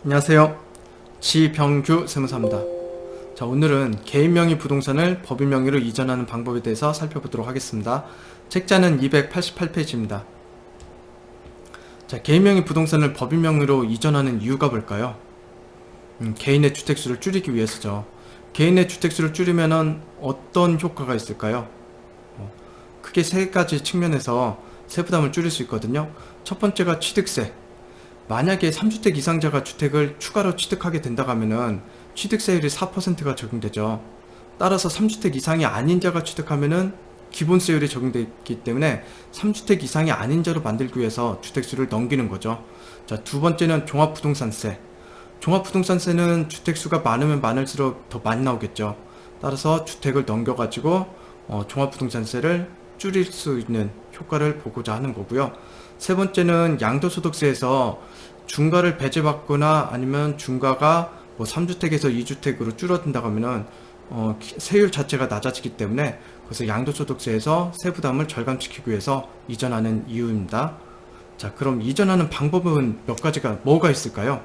안녕하세요. 지병규 세무사입니다. 자, 오늘은 개인 명의 부동산을 법인 명의로 이전하는 방법에 대해서 살펴보도록 하겠습니다. 책자는 288페이지입니다. 자, 개인 명의 부동산을 법인 명의로 이전하는 이유가 뭘까요? 개인의 주택수를 줄이기 위해서죠. 개인의 주택수를 줄이면 어떤 효과가 있을까요? 크게 세 가지 측면에서 세부담을 줄일 수 있거든요. 첫 번째가 취득세. 만약에 3주택 이상자가 주택을 추가로 취득하게 된다고 하면은 취득세율이 4%가 적용되죠. 따라서 3주택 이상이 아닌 자가 취득하면은 기본세율이 적용되기 때문에 3주택 이상이 아닌 자로 만들기 위해서 주택수를 넘기는 거죠. 자, 두 번째는 종합부동산세. 종합부동산세는 주택수가 많으면 많을수록 더 많이 나오겠죠. 따라서 주택을 넘겨가지고 종합부동산세를 줄일 수 있는 효과를 보고자 하는 거고요. 세 번째는 양도소득세에서 중과를 배제받거나 아니면 중과가 뭐 3주택에서 2주택으로 줄어든다고 하면은 세율 자체가 낮아지기 때문에 그래서 양도소득세에서 세부담을 절감시키기 위해서 이전하는 이유입니다. 자, 그럼 이전하는 방법은 몇 가지가 뭐가 있을까요?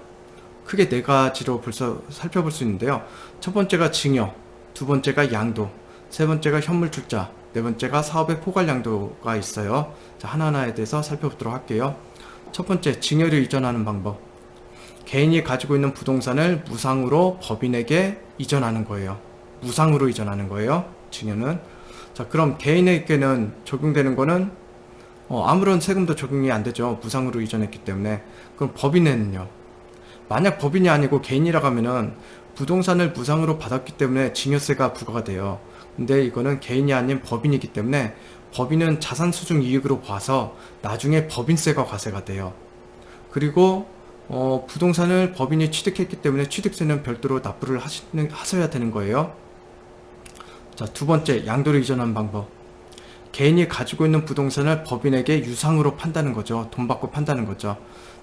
크게 네 가지로 벌써 살펴볼 수 있는데요. 첫 번째가 증여, 두 번째가 양도, 세 번째가 현물 출자, 네 번째가 사업의 포괄 양도가 있어요. 자, 하나하나에 대해서 살펴보도록 할게요. 첫 번째, 증여를 이전하는 방법. 개인이 가지고 있는 부동산을 무상으로 법인에게 이전하는 거예요. 무상으로 이전하는 거예요. 증여는. 자, 그럼 개인에게는 적용되는 거는 아무런 세금도 적용이 안 되죠. 무상으로 이전했기 때문에. 그럼 법인에는요. 만약 법인이 아니고 개인이라고 하면은 부동산을 무상으로 받았기 때문에 증여세가 부과가 돼요. 근데 이거는 개인이 아닌 법인이기 때문에 법인은 자산 수중 이익으로 봐서 나중에 법인세가 과세가 돼요. 그리고 부동산을 법인이 취득했기 때문에 취득세는 별도로 납부를 하셔야 되는 거예요. 자, 두 번째, 양도를 이전하는 방법. 개인이 가지고 있는 부동산을 법인에게 유상으로 판다는 거죠. 돈 받고 판다는 거죠.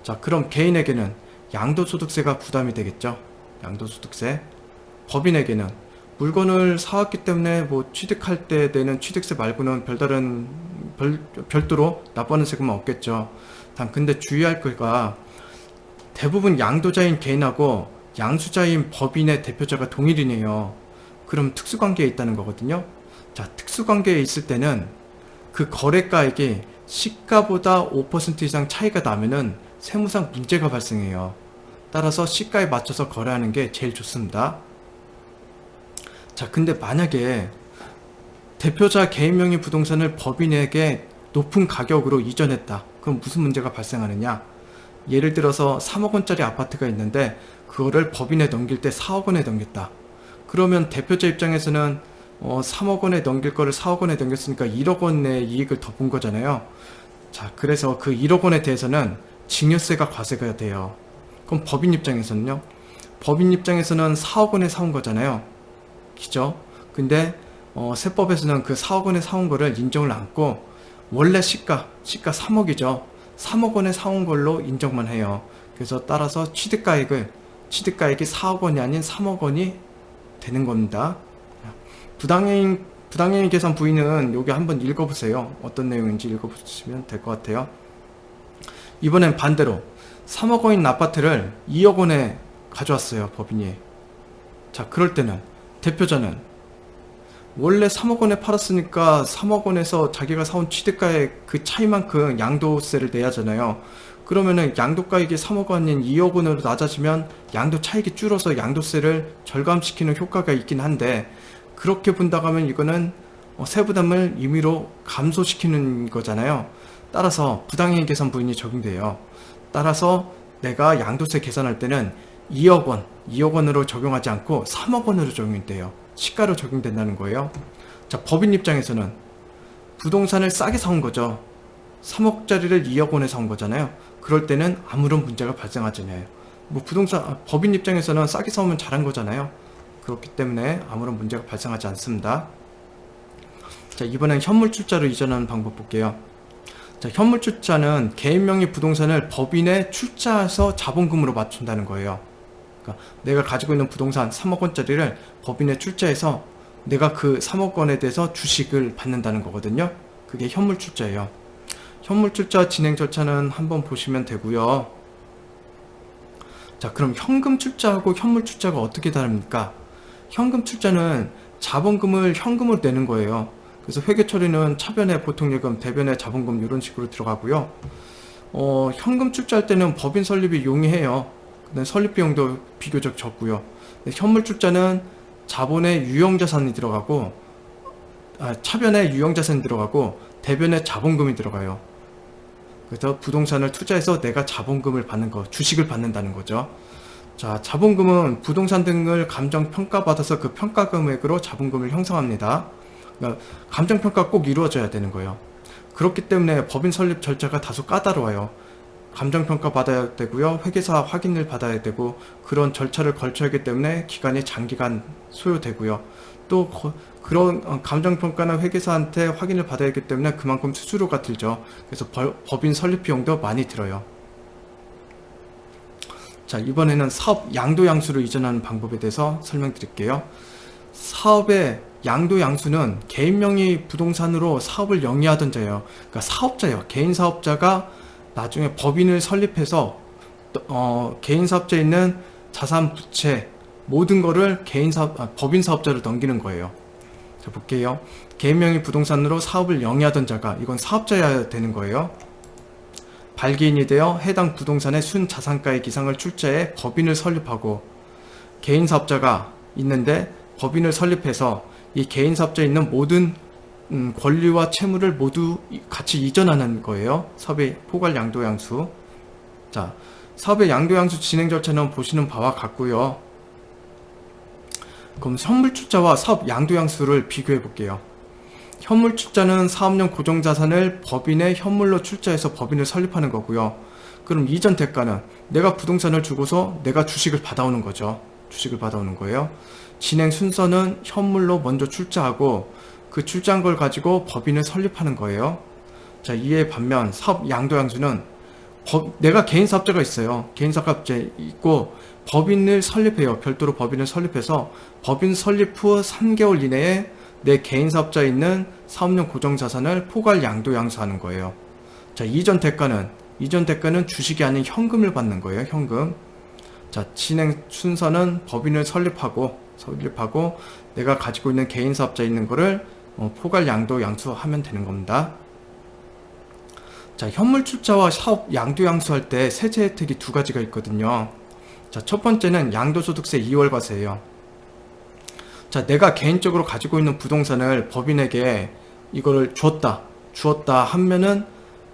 자, 그럼 개인에게는 양도소득세가 부담이 되겠죠. 양도소득세. 법인에게는 물건을 사왔기 때문에 뭐 취득할 때 내는 취득세 말고는 별도로 납부하는 세금은 없겠죠. 단 근데 주의할 거가 대부분 양도자인 개인하고 양수자인 법인의 대표자가 동일이네요. 그럼 특수관계에 있다는 거거든요. 자, 특수관계에 있을 때는 그 거래가액이 시가보다 5% 이상 차이가 나면은 세무상 문제가 발생해요. 따라서 시가에 맞춰서 거래하는 게 제일 좋습니다. 자, 근데 만약에 대표자 개인 명의 부동산을 법인에게 높은 가격으로 이전했다. 그럼 무슨 문제가 발생하느냐? 예를 들어서 3억 원짜리 아파트가 있는데 그거를 법인에 넘길 때 4억 원에 넘겼다. 그러면 대표자 입장에서는 3억 원에 넘길 거를 4억 원에 넘겼으니까 1억 원의 이익을 더 본 거잖아요. 자, 그래서 그 1억 원에 대해서는 증여세가 과세가 돼요. 그럼 법인 입장에서는요? 법인 입장에서는 4억 원에 사온 거잖아요. 그죠? 근데 세법에서는 그 4억 원에 사온 거를 인정을 안고 원래 시가 3억이죠. 3억 원에 사온 걸로 인정만 해요. 그래서 따라서 취득가액이 4억 원이 아닌 3억 원이 되는 겁니다. 부당이익 계산 부위는 여기 한번 읽어보세요. 어떤 내용인지 읽어보시면 될 것 같아요. 이번엔 반대로 3억 원인 아파트를 2억 원에 가져왔어요, 법인이. 자, 그럴 때는 대표자는 원래 3억 원에 팔았으니까 3억 원에서 자기가 사온 취득가의 그 차이만큼 양도세를 내야 하잖아요. 그러면은 양도가액이 3억 원인 2억 원으로 낮아지면 양도 차익이 줄어서 양도세를 절감시키는 효과가 있긴 한데, 그렇게 본다고 하면 이거는 세부담을 임의로 감소시키는 거잖아요. 따라서 부당이익 계산 부인이 적용돼요. 따라서 내가 양도세 계산할 때는 2억 원으로 적용하지 않고 3억 원으로 적용이 돼요. 시가로 적용된다는 거예요. 자, 법인 입장에서는 부동산을 싸게 사온 거죠. 3억짜리를 2억 원에 사온 거잖아요. 그럴 때는 아무런 문제가 발생하잖아요. 뭐 법인 입장에서는 싸게 사오면 잘한 거잖아요. 그렇기 때문에 아무런 문제가 발생하지 않습니다. 자, 이번엔 현물 출자로 이전하는 방법 볼게요. 자, 현물 출자는 개인 명의 부동산을 법인에 출자해서 자본금으로 맞춘다는 거예요. 그러니까 내가 가지고 있는 부동산 3억 원짜리를 법인에 출자해서 내가 그 3억 원에 대해서 주식을 받는다는 거거든요. 그게 현물 출자예요. 현물 출자 진행 절차는 한번 보시면 되고요. 자, 그럼 현금 출자하고 현물 출자가 어떻게 다릅니까? 현금 출자는 자본금을 현금으로 내는 거예요. 그래서 회계 처리는 차변에 보통예금, 대변에 자본금 이런 식으로 들어가고요. 현금 출자할 때는 법인 설립이 용이해요. 근데 설립 비용도 비교적 적고요. 현물 출자는 자본에 유형자산이 들어가고, 차변에 유형자산이 들어가고, 대변에 자본금이 들어가요. 그래서 부동산을 투자해서 내가 자본금을 받는 거, 주식을 받는다는 거죠. 자, 자본금은 부동산 등을 감정평가받아서 그 평가 금액으로 자본금을 형성합니다. 그러니까 감정평가 꼭 이루어져야 되는 거예요. 그렇기 때문에 법인 설립 절차가 다소 까다로워요. 감정평가 받아야 되고요. 회계사 확인을 받아야 되고 그런 절차를 거쳐야 하기 때문에 기간이 장기간 소요되고요. 또 그런 감정평가나 회계사한테 확인을 받아야 하기 때문에 그만큼 수수료가 들죠. 그래서 법인 설립 비용도 많이 들어요. 자, 이번에는 사업 양도양수로 이전하는 방법에 대해서 설명드릴게요. 사업의 양도양수는 개인 명의 부동산으로 사업을 영위하던 자예요. 그러니까 사업자예요. 개인 사업자가 나중에 법인을 설립해서 개인 사업자에 있는 자산, 부채 모든 거를 법인 사업자로 넘기는 거예요. 자, 볼게요. 개인 명의 부동산으로 사업을 영위하던 자가, 이건 사업자여야 되는 거예요. 발기인이 되어 해당 부동산의 순자산가액 이상을 출자해 법인을 설립하고, 개인 사업자가 있는데 법인을 설립해서 이 개인 사업자에 있는 모든 권리와 채무를 모두 같이 이전하는 거예요. 사업의 포괄 양도양수. 자, 사업의 양도양수 진행 절차는 보시는 바와 같고요. 그럼 현물 출자와 사업 양도양수를 비교해 볼게요. 현물 출자는 사업용 고정자산을 법인의 현물로 출자해서 법인을 설립하는 거고요. 그럼 이전 대가는 내가 부동산을 주고서 내가 주식을 받아오는 거죠. 주식을 받아오는 거예요. 진행 순서는 현물로 먼저 출자하고 그 출자한 걸 가지고 법인을 설립하는 거예요. 자, 이에 반면 사업 양도양수는 내가 개인 사업자가 있어요. 개인 사업자 있고 법인을 설립해요. 별도로 법인을 설립해서 법인 설립 후 3개월 이내에 내 개인 사업자에 있는 사업용 고정자산을 포괄 양도양수하는 거예요. 자, 이전 대가는 주식이 아닌 현금을 받는 거예요. 현금. 자, 진행 순서는 법인을 설립하고 내가 가지고 있는 개인 사업자에 있는 거를 포괄 양도양수하면 되는 겁니다. 자, 현물 출자와 사업 양도양수할 때 세제 혜택이 두 가지가 있거든요. 자, 첫 번째는 양도소득세 2월과세예요. 자, 내가 개인적으로 가지고 있는 부동산을 법인에게 이거를 주었다 하면은,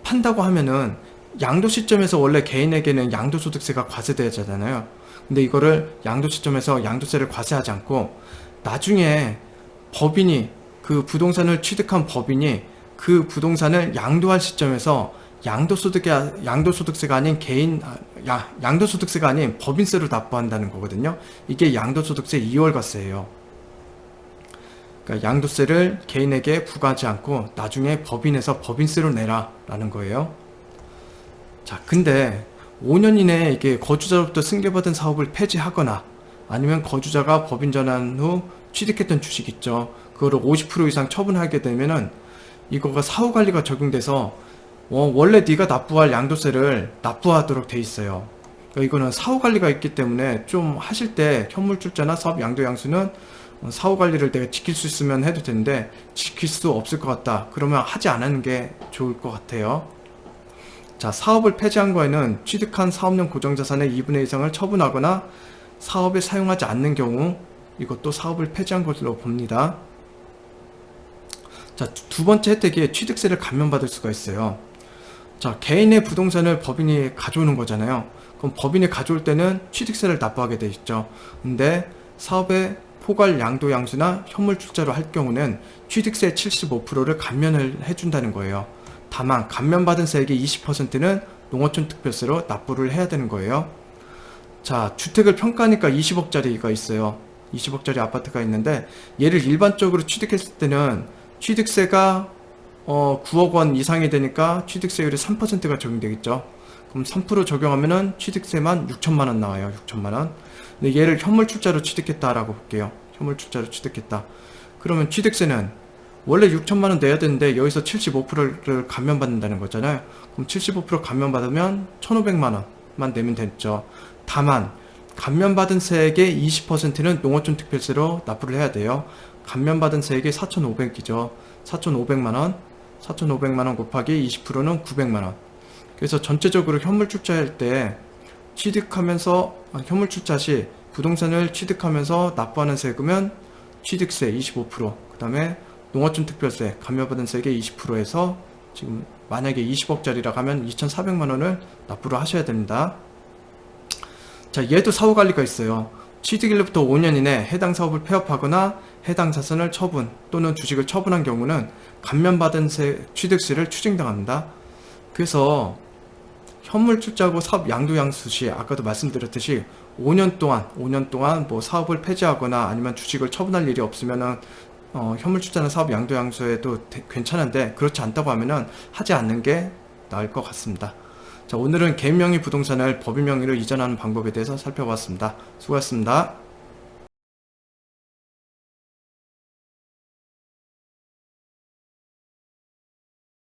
판다고 하면은 양도 시점에서 원래 개인에게는 양도소득세가 과세되잖아요. 근데 이거를 양도 시점에서 양도세를 과세하지 않고 나중에 법인이, 그 부동산을 취득한 법인이 그 부동산을 양도할 시점에서 양도소득세가 아닌 법인세로 납부한다는 거거든요. 이게 양도소득세 2월과세예요. 그러니까 양도세를 개인에게 부과하지 않고 나중에 법인에서 법인세로 내라 라는 거예요. 자, 근데 5년 이내에 이게 거주자로부터 승계받은 사업을 폐지하거나 아니면 거주자가 법인 전환 후 취득했던 주식 있죠. 그거를 50% 이상 처분하게 되면은 이거가 사후관리가 적용돼서 원래 네가 납부할 양도세를 납부하도록 돼 있어요. 그러니까 이거는 사후관리가 있기 때문에 좀 하실 때 현물 출자나 사업 양도양수는 사후관리를 내가 지킬 수 있으면 해도 되는데 지킬 수 없을 것 같다. 그러면 하지 않는 게 좋을 것 같아요. 자, 사업을 폐지한 거에는 취득한 사업용 고정자산의 2분의 2상을 처분하거나 사업에 사용하지 않는 경우 이것도 사업을 폐지한 것으로 봅니다. 자, 두 번째 혜택이 취득세를 감면받을 수가 있어요. 자, 개인의 부동산을 법인이 가져오는 거잖아요. 그럼 법인이 가져올 때는 취득세를 납부하게 돼 있죠. 근데 사업의 포괄 양도양수나 현물 출자로 할 경우는 취득세 75%를 감면을 해준다는 거예요. 다만 감면받은 세액의 20%는 농어촌 특별세로 납부를 해야 되는 거예요. 자, 주택을 평가하니까 20억짜리가 있어요. 20억짜리 아파트가 있는데 얘를 일반적으로 취득했을 때는 취득세가 9억 원 이상이 되니까 취득세율이 3%가 적용되겠죠. 그럼 3% 적용하면은 취득세만 6천만 원 나와요. 6천만 원. 근데 얘를 현물 출자로 취득했다라고 볼게요. 현물 출자로 취득했다. 그러면 취득세는 원래 6천만 원 내야 되는데 여기서 75%를 감면받는다는 거잖아요. 그럼 75% 감면받으면 1,500만 원만 내면 됐죠. 다만 감면받은 세액의 20%는 농어촌 특별세로 납부를 해야 돼요. 감면받은 세액이 4,500이죠. 4,500만원, 4,500만원 곱하기 20%는 900만원. 그래서 전체적으로 현물 출자할 때 현물 출자 시 부동산을 취득하면서 납부하는 세금은 취득세 25%, 그 다음에 농어촌 특별세, 감면받은 세액의 20%에서 지금 만약에 20억짜리라 하면 2,400만원을 납부를 하셔야 됩니다. 자, 얘도 사후관리가 있어요. 취득일로부터 5년 이내 해당 사업을 폐업하거나 해당 자산을 처분 또는 주식을 처분한 경우는 감면받은 취득세를 추징당합니다. 그래서 현물 출자하고 사업 양도양수 시 아까도 말씀드렸듯이 5년 동안 뭐 사업을 폐지하거나 아니면 주식을 처분할 일이 없으면은 현물 출자나 사업 양도양수에도 괜찮은데 그렇지 않다고 하면은 하지 않는 게 나을 것 같습니다. 자, 오늘은 개인 명의 부동산을 법인 명의로 이전하는 방법에 대해서 살펴봤습니다. 수고하셨습니다.